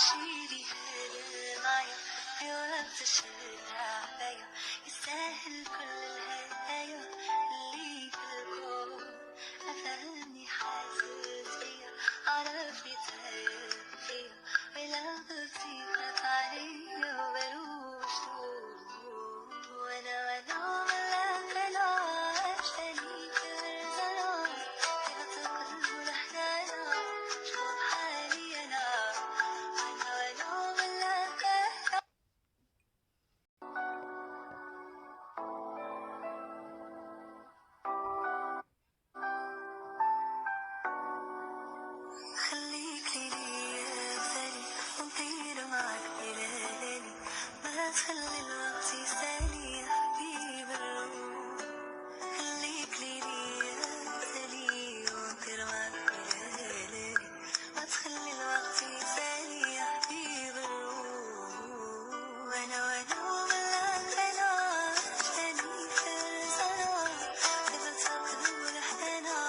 عشيري هذا معايا في وقت الشتاء عباية يستاهل كل الهدايا اللي في الكون. أفهمني حاسس بيا عرف يتهيأ فيا ولغتي خاف عليا وبروش وانا ولا خلاص تاني فرزنا كده تقل لحدانا شوف حالي انا ولا خلاص. خليك ليا ثاني ونطير معاك بلالي ما تخلي الوقت يسالي يا حبيب الروح. خليك ليا ثاني ونطير معاك بلالي ما تخلي الوقت يسالي يا حبيب الروح. وانا ولا خلاص تاني فرزنا كده تقل لحدنا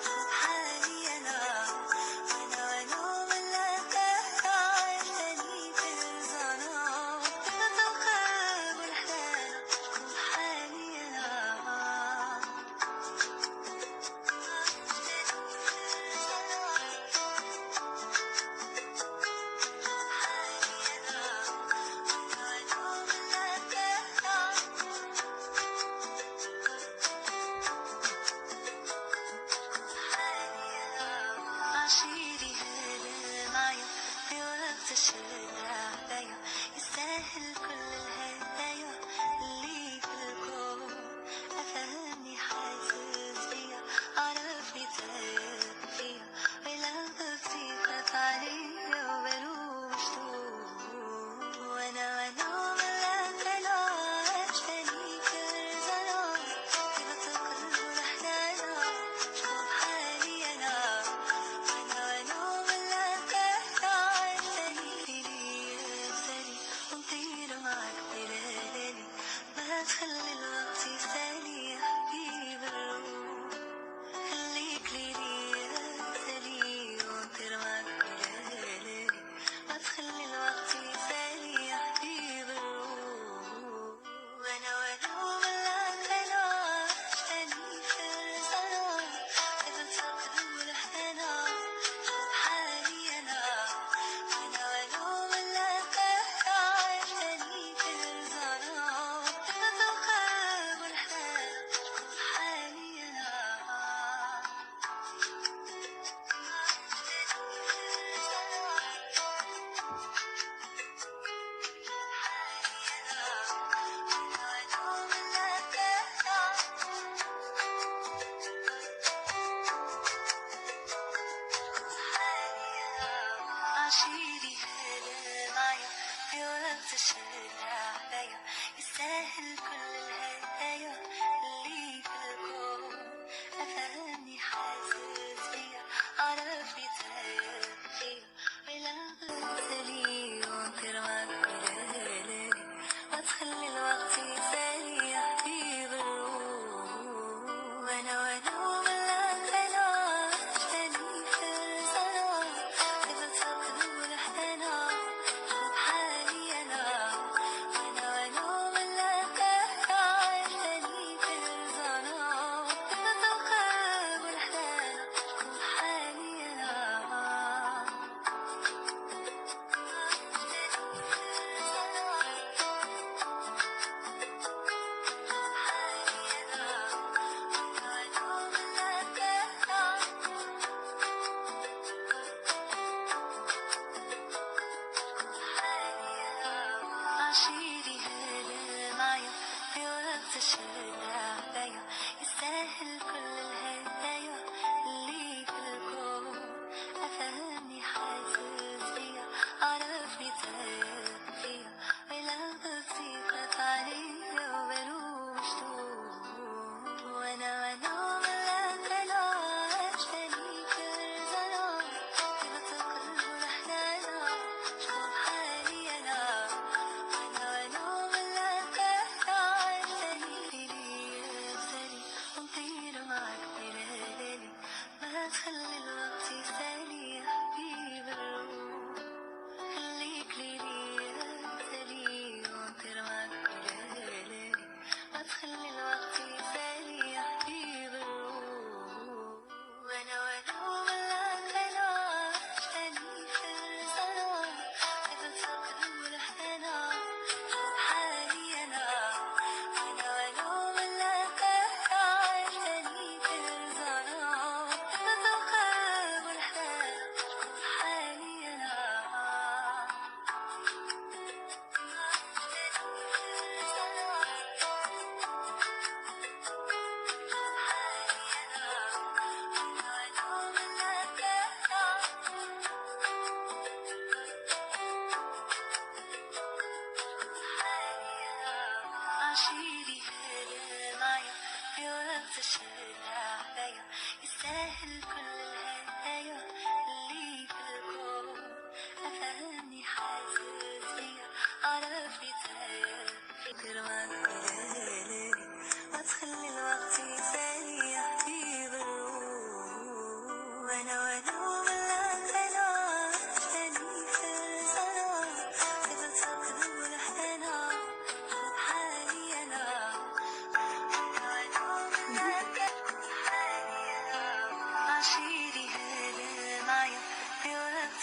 شوف حالي انا وانا ولا خلاص تاني فرزنا كده تقل لحدنا شوف حالي انا. عشيري هذا معايا في وقت الشتاء عباية يستاهل كل الهدايا اللي في الكون. أفهمني حاسس بيا عرف يتهيأ فيا ولغتي خاف عليا وبروش وانا ولا خلاص تاني فرزنا كده تقل لحدانا شوف حالي انا وانا ولا خلاص تاني ليا ثاني ونطير معاك بلالي ما تخلي الوقت يسالي يا حبيب الروح. خليك ليا ثاني ونطير معاك بلالي ما تخلي الوقت يسالي يا حبيب الروح. وانا ولا خلاص تاني فرزنا كده تقل لحدنا شوف حالي انا وانا ولا خلاص تاني فرزنا كده تقل لحدنا شوف حالي انا. عشيري هذا معايا في وقت الشتاء عباية يستاهل كل الهدايا اللي في الكون. أفهمني حاسس بيا عرف يتهيأ فيا ولغتي ونطير معاك بلالي ما تخلي الوقت يسالي يا حبيب الروح. وانا ولا خلاص تاني فرزنا كده تقل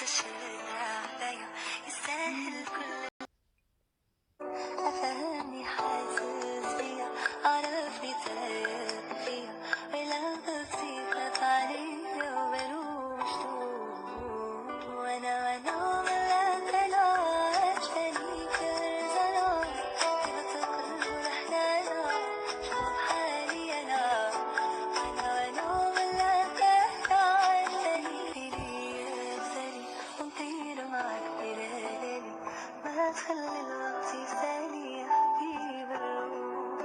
الشارع عليا يستاهل كل أفهمني حاسس بيا عرفني تايه فيا ولو تصيقت عليا وملوش طول وأنا ملاك أنا عشاني كرزنا كده تقل رحلنا شوف حالي أنا ملاك أنا عشاني فيني أبصري ونطير معاك بلالي ما تخلي الوقت يسالي يا حبيب الروح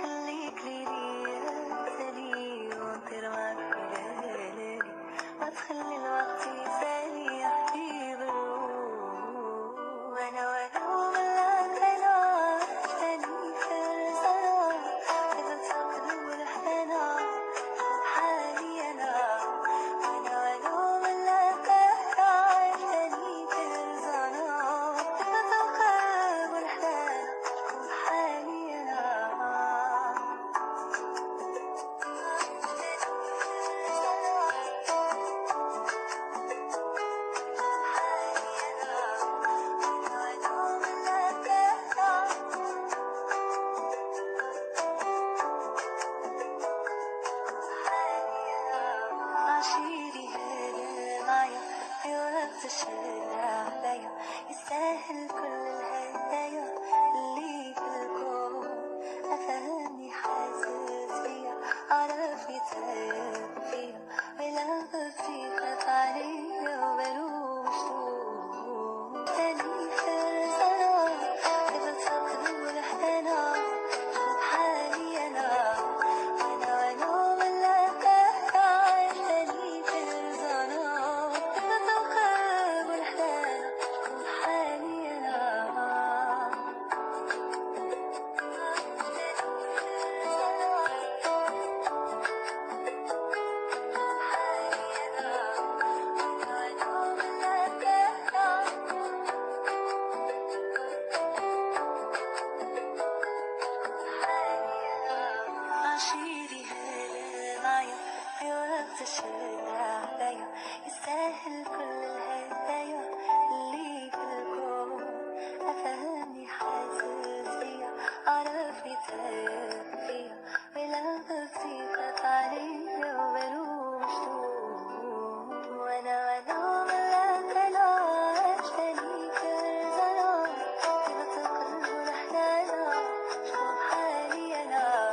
خليك ليلي أبصري ونطير معاك بلالي ما تخلي الوقت يسالي يا حبيب الروح وأنا ملاك أنا عشاني كرزنا كده تقلب رحلنا حالي أنا ملاك أنا عشاني كرزنا كده تقلب رحلنا حالي عشيري هذا معايا في وقت الشارع عليا يستاهل كل الهدايا اللي في الكون أفهمني حاسس بيا عرفني تايه فيا ولو تصيقت عليا وملوش طول تاني فرصنا كده تقلب رحلنا شوف حالي أنا ملاك أنا عشاني كرزنا كده تقلب رحلنا شوف حالي عشيري هذا معايا في وقت الشارع عليا يستاهل كل الهدايا اللي في الكون أفهمني حاسس بيا عرفني تايه فيا ولو تصيقت عليا وملوش طول وأنا ملاك أنا عشاني كرزنا كده تقلب رحلنا شوف حالي أنا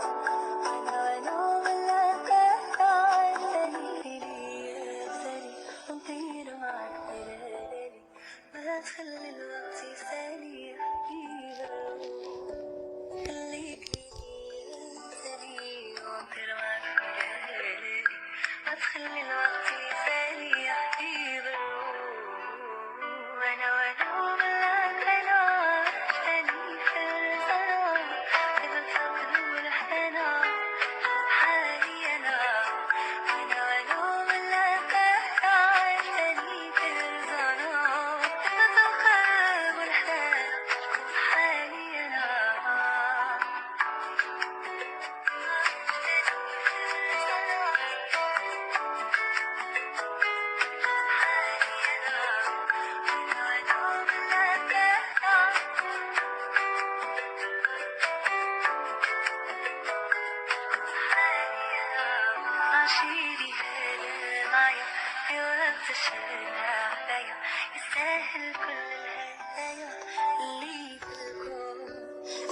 ملاك أنا عشاني فيني أبصري ونطير معاك بلالي ما تخلي الوقت يسالي يا حبيب الروح خليك ليلي أبصري ونطير معاك بلالي ما تخلي الوقت يسالي يا حبيب الروح وأنا ملاك أنا عشاني كرزنا كده تقلب رحلنا حالي أنا ملاك أنا عشاني كرزنا كده تقلب رحلنا حالي عشيري هذا معايا في وقت الشارع عليا يستاهل كل الهدايا اللي في الكون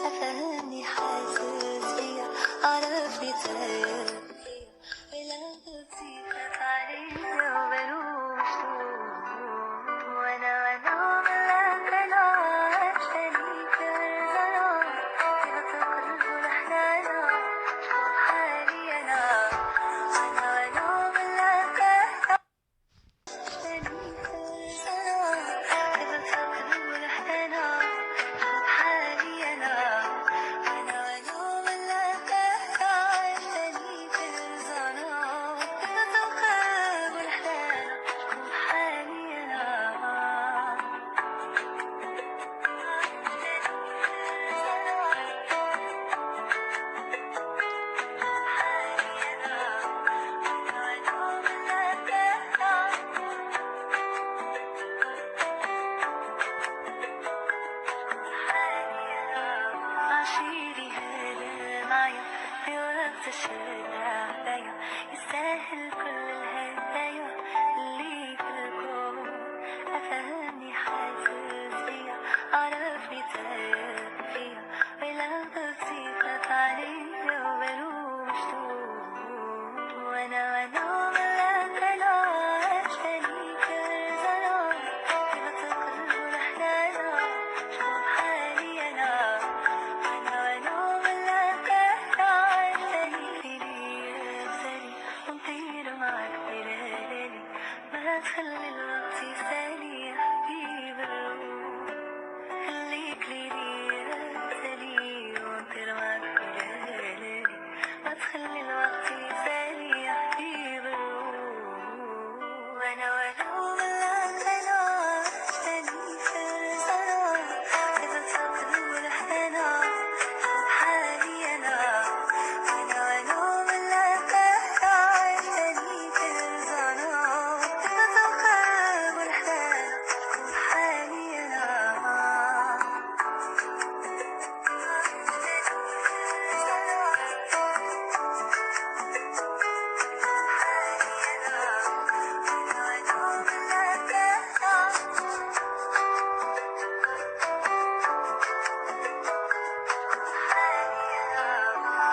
أفهمني حاسس بيا عرفني تايه فيا ولو تصيقت عليا وملوش طول وأنا ملاك أنا عشاني كرزنا كده تقلب رحلنا شوف حالي أنا ملاك أنا عشاني كرزنا كده تقلب رحلنا شوف حالي أنا ملاك أنا عشاني الوقت يسالي يا حبيب الروح خليك لي سالي وانطر معك بلالي ما تخلي الوقت يسالي يا حبيب الروح وانا ولو ملاك انا تاني فرسنا اذا تقدر الحنا بحالي انا وانا ولو ملاك انا تاني فرسنا اذا تقدر الحنا بحالي انا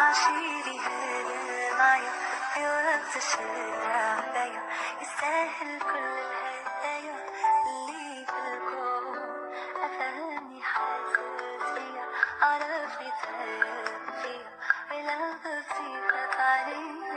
عشيري هذا معايا في وقت الشارع عليا يستاهل كل الهدايا اللي في الكون أفهمني حاسس بيا عرفني تعب فيا ولو غبتي خاف عليا